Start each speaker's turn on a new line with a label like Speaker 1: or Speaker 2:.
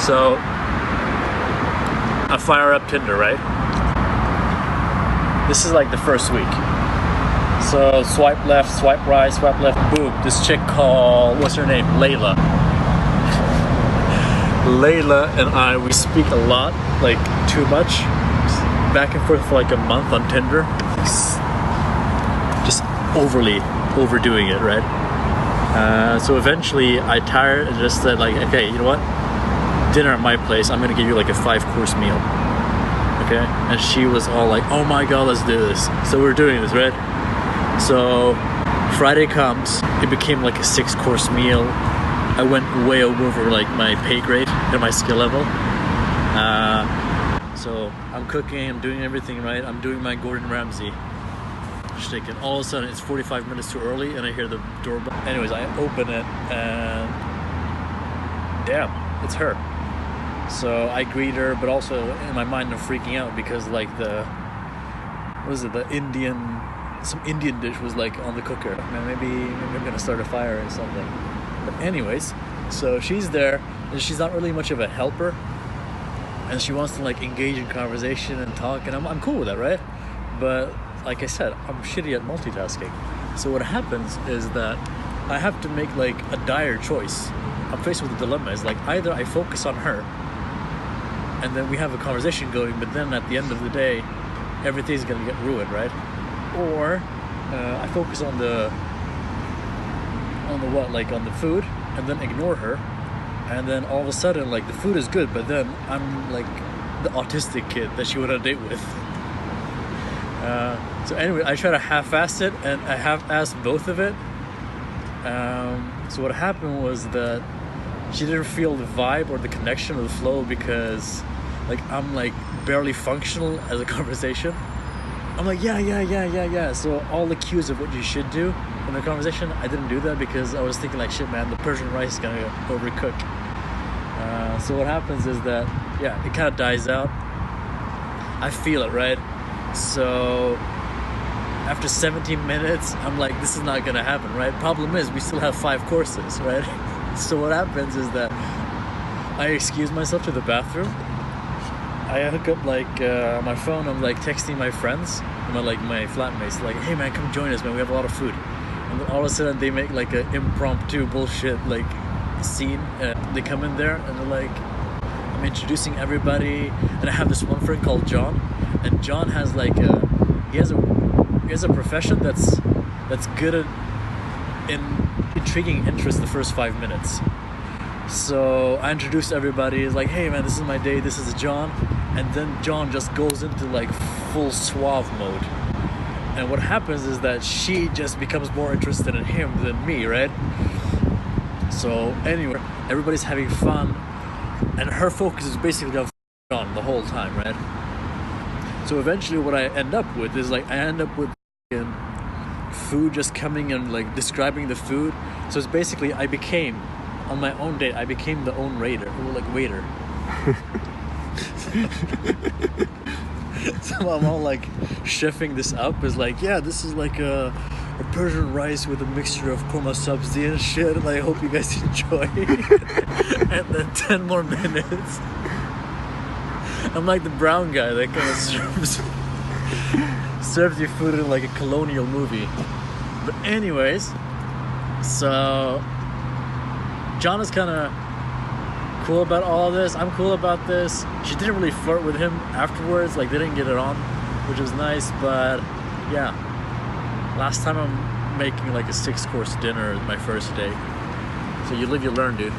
Speaker 1: So I fire up Tinder, right? This is like the first week. So swipe left, swipe right, swipe left, boom. This chick called, what's her name? Layla. Layla and I, we speak a lot, like too much. Back and forth for like a month on Tinder. Just overdoing it, right? So eventually I tired and just said like, okay, you know what? Dinner at my place, I'm gonna give you like a 5-course meal. Okay? And she was all like, oh my god, let's do this. So we're doing this, right? So Friday comes, it became like a 6-course meal. I went way over like my pay grade and my skill level. So I'm cooking, I'm doing everything right. I'm doing my Gordon Ramsay chicken. All of a sudden it's 45 minutes too early and I hear the doorbell. Anyways, I open it and damn, it's her. So I greet her, but also in my mind I'm freaking out because like some Indian dish was like on the cooker. Man, maybe I'm gonna start a fire or something. But anyways, so she's there and she's not really much of a helper. And she wants to like engage in conversation and talk, and I'm cool with that, right? But like I said, I'm shitty at multitasking. So what happens is that I have to make like a dire choice. I'm faced with a dilemma. It's like either I focus on her and then we have a conversation going, but then at the end of the day, everything's gonna get ruined, right? Or I focus on the food and then ignore her. And then all of a sudden, like, the food is good, but then I'm like the autistic kid that she went on a date with. So anyway, I try to half-ass it, and I half-assed both of it. So what happened was that she didn't feel the vibe or the connection or the flow because, like, I'm like barely functional as a conversation. I'm like, yeah. So all the cues of what you should do in the conversation, I didn't do that because I was thinking like, shit, man, the Persian rice is gonna overcook. So what happens is that, yeah, it kind of dies out. I feel it, right? So after 17 minutes, I'm like, this is not gonna happen, right? Problem is, we still have 5 courses, right? So what happens is that I excuse myself to the bathroom. I hook up like my phone. I'm like texting my friends, my flatmates, like, hey man, come join us, man. We have a lot of food. And then all of a sudden they make like an impromptu bullshit like scene. They come in there and they're like, I'm introducing everybody, and I have this one friend called John, and John has like he has a profession that's good at intriguing interest the first 5 minutes. So I introduced everybody. It's like, hey man, this is my day, this is John. And then John just goes into like full suave mode. And what happens is that she just becomes more interested in him than me, right? So anyway, everybody's having fun, and her focus is basically on John the whole time, right? So eventually what I end up with is like, I end up with food just coming and like describing the food. So it's basically, on my own date, I became the own waiter. So I'm all like chefing this up. Is like, yeah, this is like a Persian rice with a mixture of korma sabzi and shit, and I hope you guys enjoy. And then 10 more minutes, I'm like the brown guy that kind of serves you food in like a colonial movie. But anyways, so John is kind of cool about all of this. I'm cool about this. She didn't really flirt with him afterwards, like they didn't get it on, which was nice. But yeah, last time I'm making like a 6-course dinner my first day. So you live, you learn, dude.